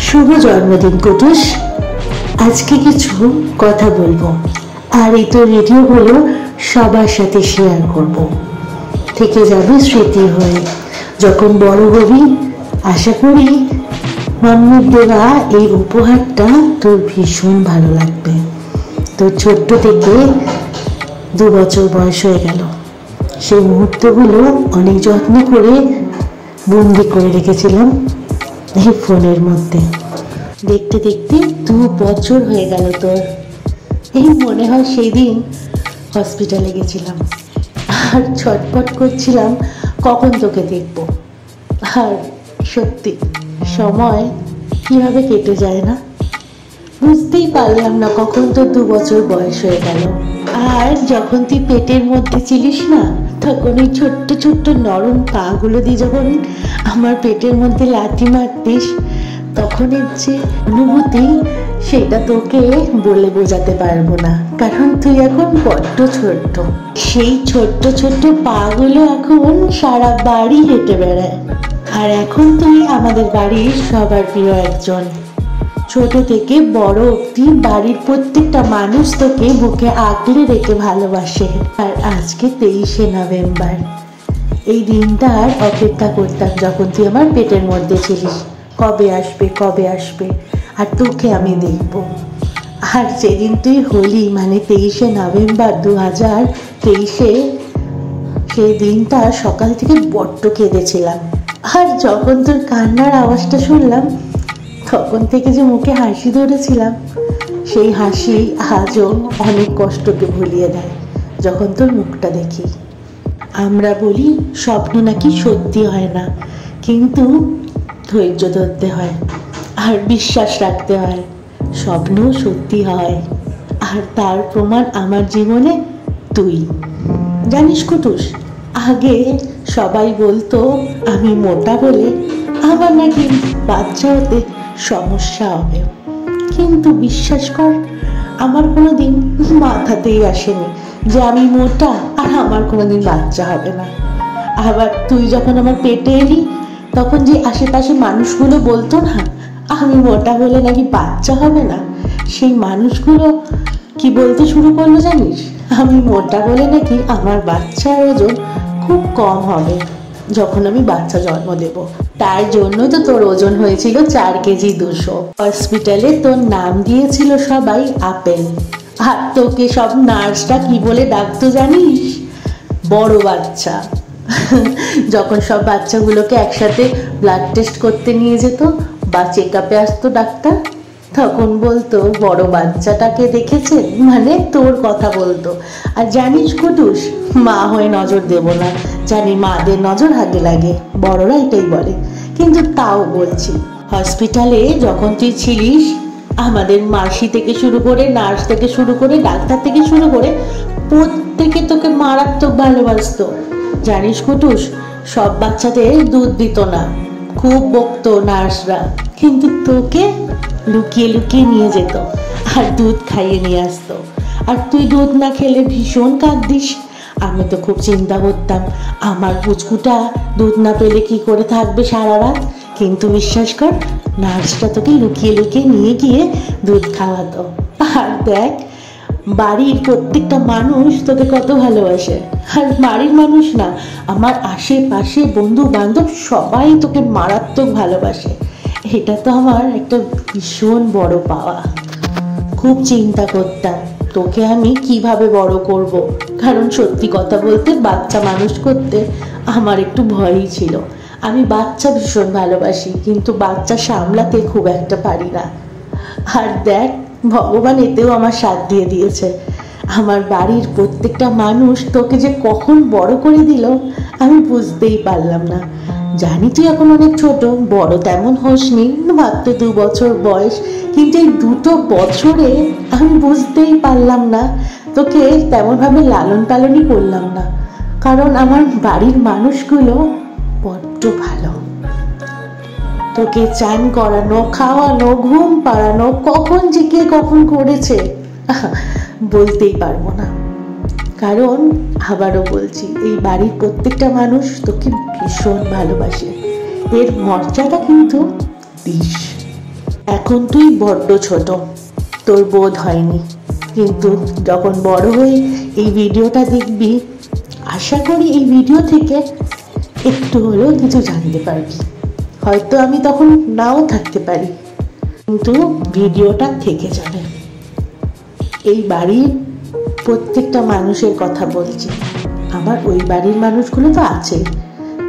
শুভ জন্মদিন কুটুস। আজকে কিছু কথা বলবো, আর এই তো রেডিওগুলো সবার সাথে শেয়ার করব। থেকে যাবে স্মৃতি হয়ে যখন বড় হবি। আশা করি মাম্মির দেওয়া এই উপহারটা তোর ভীষণ ভালো লাগবে। তোর ছোট্ট থেকে 2 বছর বয়স হয়ে গেল, সেই মুহূর্তগুলো অনেক যত্ন করে বন্দি করে রেখেছিলাম এই ফোনের মধ্যে। দেখতে দেখতে 2 বছর হয়ে গেল তোর। এই মনে হয় সেই দিন হসপিটালে গেছিলাম আর ছটফট করছিলাম কখন তোকে দেখব। আর সত্যি সময় কিভাবে কেটে যায় না, বুঝতেই পারলাম না কখন তোর 2 বছর বয়স হয়ে গেল। আর যখন তুই পেটের মধ্যে ছিলিস না, তখন ওই ছোট্ট ছোট্ট নরম পাগুলো দিয়ে যখন আমার পেটের মধ্যে লাথি মারতিস, তখনের যে অনুভূতি সেটা তোকে বলে বোঝাতে পারবো না। কারণ তুই এখন বড্ড ছোট্ট, সেই ছোট্ট ছোট্ট পাগুলো এখন সারা বাড়ি হেঁটে বেড়ায়। আর এখন তুই আমাদের বাড়ির সবার প্রিয় একজন। ছোট থেকে বড় অবধি বাড়ির প্রত্যেকটা মানুষ তোকে বুকে আগলে রেখে ভালোবাসে। আর আজকে 23শে নভেম্বর, এই দিনটার অপেক্ষা করতাম যখন তুই আমার পেটের মধ্যে ছিলিস। কবে আসবে কবে আসবে আর তোকে আমি দেখব। আর যেদিন তুই হলি, মানে 23শে নভেম্বর 2023-এ, সেই দিনটা সকাল থেকে বড্ড কেঁদেছিলাম। আর যখন তোর কান্নার আওয়াজটা শুনলাম, তখন থেকে যে মুখে হাসি ধরেছিলাম, সেই হাসি আজও অনেক কষ্টকে ভুলিয়ে দেয় যখন তোর মুখটা দেখি। আমরা বলি স্বপ্ন নাকি সত্যি হয় না, কিন্তু ধৈর্য ধরতে হয় আর বিশ্বাস রাখতে হয়, স্বপ্নও সত্যি হয়। আর তার প্রমাণ আমার জীবনে তুই। জানিস কুটুস, আগে সবাই বলতো আমি মোটা বলে আমার নাকি বাচ্চা হতে সমস্যা হবে, কিন্তু বিশ্বাস কর আমার কোনোদিন মাথাতেই আসেনি যে আমি মোটা আর আমার কোনোদিন বাচ্চা হবে না। আবার তুই যখন আমার পেটে এলি, তখন যে আশেপাশে মানুষগুলো বলতো না আমি মোটা বলে নাকি বাচ্চা হবে না, সেই মানুষগুলো কি বলতে শুরু করলো জানিস? আমি মোটা বলে নাকি আমার বাচ্চার ওজন খুব কম হবে যখন আমি বাচ্চা জন্ম দেব। তার জন্য তো তোর ওজন হয়েছিল 4 কেজি 200। হসপিটালে তোর নাম দিয়েছিল সবাই আপেল। আর তোকে সব নার্সরা কি বলে ডাকতো জানিস? বড় বাচ্চা। যখন সব বাচ্চাগুলোকে একসাথে ব্লাড টেস্ট করতে নিয়ে যেত বা চেক আপে আসতো ডাক্তার, তখন বলতো বড় বাচ্চাটাকে দেখেছে, মানে তোর কথা বলতো। আর জানিস কুটুস, মা হয়ে নজর দেব না, জানি মাদের নজর আগে লাগে, বড়রা এটাই বলে, কিন্তু তাও বলছি। হসপিটালে যখন তুই ছিলিস, আমাদের মাসি থেকে শুরু করে, নার্স থেকে শুরু করে, ডাক্তার থেকে শুরু করে প্রত্যেকে তোকে মারাত্মক ভালোবাসতো। জানিস কুটুস, সব বাচ্চাদের দুধ দিত না, খুব বকতো নার্সরা, কিন্তু তোকে লুকিয়ে লুকিয়ে নিয়ে যেত আর দুধ খাইয়ে নিয়ে আসতো। আর তুই দুধ না খেলে ভীষণ কাঁদতিস। আমি তো খুব চিন্তা করতাম আমার পুচকুটা দুধ না পেলে কি করে থাকবে সারা রাত, কিন্তু বিশ্বাস কর নার্সটা তোকে লুকিয়ে লুকিয়ে নিয়ে গিয়ে দুধ খাওয়াতো। আর দেখ বাড়ির প্রত্যেকটা মানুষ তোকে কত ভালোবাসে। আর বাড়ির মানুষ না, আমার আশেপাশে বন্ধু বান্ধব সবাই তোকে মারাত্মক ভালোবাসে। এটা তো আমার একটা ভীষণ বড় পাওয়া। খুব চিন্তা করতাম তোকে আমি কিভাবে বড় করব, কারণ সত্যি কথা বলতে বাচ্চা মানুষ করতে আমার একটু ভয়ই ছিল। আমি বাচ্চা ভীষণ ভালোবাসি, কিন্তু বাচ্চা সামলাতে খুব একটা পারি না। আর দেখ ভগবান এতেও আমার সাথ দিয়ে দিয়েছে। আমার বাড়ির প্রত্যেকটা মানুষ তোকে যে কখন বড় করে দিল আমি বুঝতেই পারলাম না। জানি তুই এখন অনেক ছোট, বড় তেমন হোসনি, মাত্র 2 বছর বয়স, কিন্তু এই 2 বছরে আমি বুঝতেই পারলাম না তোকে তেমনভাবে লালন পালনই করলাম না, কারণ আমার বাড়ির মানুষগুলো বড্ড ভালো। তোকে চান করানো, খাওয়ানো, ঘুম পাড়ানো কখন যে কে কখন করেছে বলতেই পারবো না। কারণ আবারও বলছি, এই বাড়ির প্রত্যেকটা মানুষ তোকে ভীষণ ভালোবাসে, এর মর্যাদা কিন্তু দিস। এখন তুই বড্ড ছোট, তোর বোধ হয়নি, কিন্তু যখন বড় হয়ে এই ভিডিওটা দেখবি, আশা করি এই ভিডিও থেকে একটু হলেও কিছু জানতে পারবি। হয়তো আমি তখন নাও থাকতে পারি, কিন্তু ভিডিওটা থেকে যাবে। এই বাড়ির প্রত্যেকটা মানুষের কথা বলছি। আমার ওই বাড়ির মানুষগুলো তো আছে,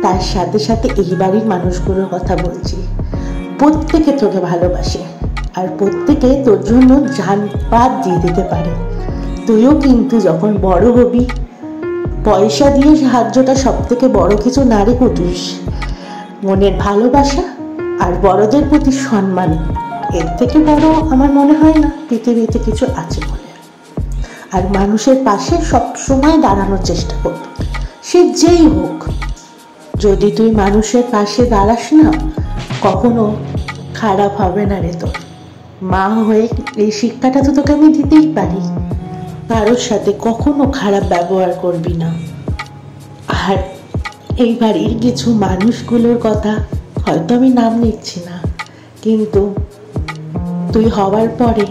তার সাথে সাথে এই বাড়ির মানুষগুলোর কথা বলছি। প্রত্যেকে তোকে ভালোবাসে, আর প্রত্যেকে তোর জন্য জান বাদ দিয়ে দিতে পারে। তুইও কিন্তু যখন বড় হবি, পয়সা দিয়ে সাহায্যটা সব থেকে বড় কিছু না রে কুটুস। মনের ভালোবাসা আর বড়দের প্রতি সম্মান, এর থেকে বড় আমার মনে হয় না পৃথিবীতে কিছু আছে বলে। আর মানুষের পাশে সবসময় দাঁড়ানোর চেষ্টা করবি, সে যেই হোক। যদি তুই মানুষের পাশে দাঁড়াস না, কখনো খারাপ হবে না রে তোর। মা হয়ে এই শিক্ষাটা তো তোকে আমি দিতেই পারি, কারোর সাথে কখনো খারাপ ব্যবহার করবি না। আর এই বাড়ির কিছু মানুষগুলোর কথা হয়তো আমি নাম নিচ্ছি না, কিন্তু তুই হওয়ার পরে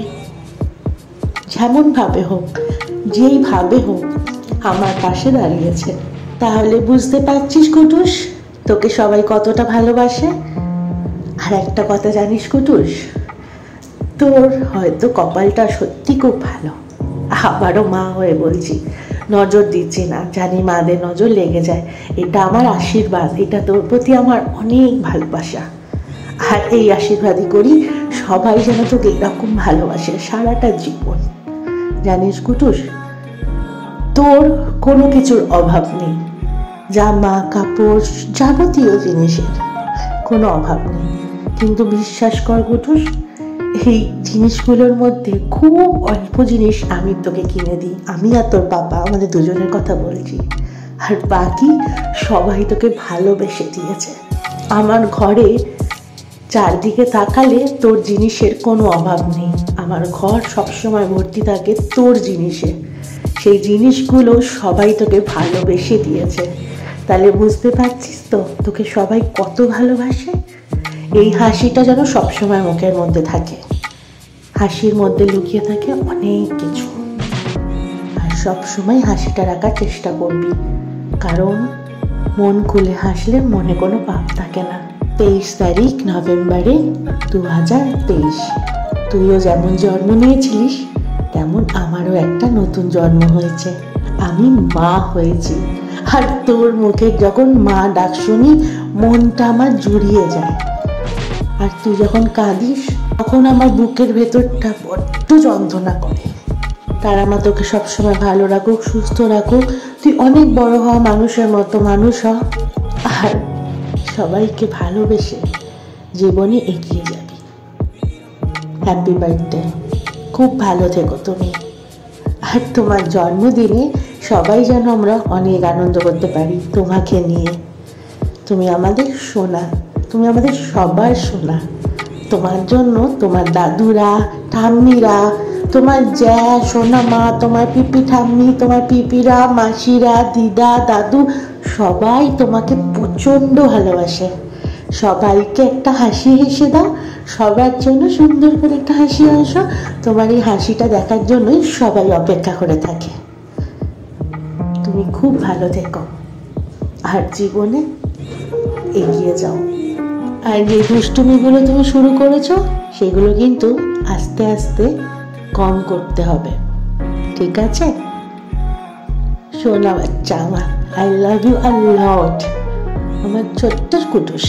যেমনভাবে হোক, যেইভাবে হোক আমার পাশে দাঁড়িয়েছে, তাহলে বুঝতে পারছিস কুটুস তোকে সবাই কতটা ভালোবাসে। আর একটা কথা জানিস কুটুস, তোর হয়তো কপালটা সত্যি খুব ভালো। আবারও মা হয়ে বলছি, নজর দিচ্ছি না, জানি মাদের নজর লেগে যায়। এটা আমার আশীর্বাদ, এটা তোর প্রতি আমার অনেক ভালোবাসা। আর এই আশীর্বাদই করি সবাই যেন তোকে এরকম ভালোবাসে সারাটা জীবন। জানিস কুটুস, তোর কোনো কিছুর অভাব নেই, জামা কাপড় যাবতীয় জিনিসের কোনো অভাব নেই। কিন্তু বিশ্বাস কর কুটুস, এই জিনিসগুলোর মধ্যে খুব অল্প জিনিস আমি তোকে কিনে দিই। আমি আর তোর বাবা, আমাদের দুজনের কথা বলছি। আর বাকি সবাই তোকে ভালোবেসে দিয়েছে। আমার ঘরে চারদিকে তাকালে তোর জিনিসের কোনো অভাব নেই। আমার ঘর সবসময় ভর্তি থাকে তোর জিনিসে। সেই জিনিসগুলো সবাই তোকে ভালোবেসে দিয়েছে। তাহলে বুঝতে পারছিস তো তোকে সবাই কত ভালোবাসে। এই হাসিটা যেন সবসময় মুখের মধ্যে থাকে। হাসির মধ্যে লুকিয়ে থাকে অনেক কিছু। আর সবসময় হাসিটা রাখার চেষ্টা করবি, কারণ মন খুলে হাসলে মনে কোনো পাপ থাকে না। 23 তারিখ নভেম্বরে 2023। তুইও যেমন জন্ম নিয়েছিলিস, তেমন আমারও একটা নতুন জন্ম হয়েছে। আমি মা হয়েছি। আর তোর মুখে যখন মা ডাক শুনি, মনটা আমার জুড়িয়ে যায়। আর তুই যখন কাঁদিস, তখন আমার বুকের ভেতরটা বড্ড যন্ত্রণা করে। তারা মা তোকে সবসময় ভালো রাখুক, সুস্থ রাখুক। তুই অনেক বড় হ, মানুষের মতো মানুষ হ, আর সবাইকে ভালোবেসে জীবনে এগিয়ে যাবি। হ্যাপি বার্থডে, খুব ভালো থেকো তুমি। আর তোমার জন্মদিনে সবাই যেন আমরা অনেক আনন্দ করতে পারি তোমাকে নিয়ে। তুমি আমাদের সোনা, তুমি আমাদের সবার সোনা। তোমার জন্য তোমার দাদুরা, ঠাম্মিরা, তোমার জ্যা সোনা মা, তোমার পিপি ঠাম্মি, তোমার পিপিরা, মাসিরা, দিদা, দাদু সবাই তোমাকে প্রচণ্ড ভালোবাসে। সবাইকে একটা হাসি হেসে দাও, সবার জন্য সুন্দর করে একটা হাসি আসো। তোমার এই হাসিটা দেখার জন্যই সবাই অপেক্ষা করে থাকে। তুমি খুব ভালো থেকো আর জীবনে এগিয়ে যাও। আর যে দুষ্টুমিগুলো তুমি শুরু করেছো, সেগুলো কিন্তু আস্তে আস্তে কম করতে হবে, ঠিক আছে? সোনা বাচ্চা আমার, আই লাভ ইউ আ লট, আমার ছোট্ট কুটুস।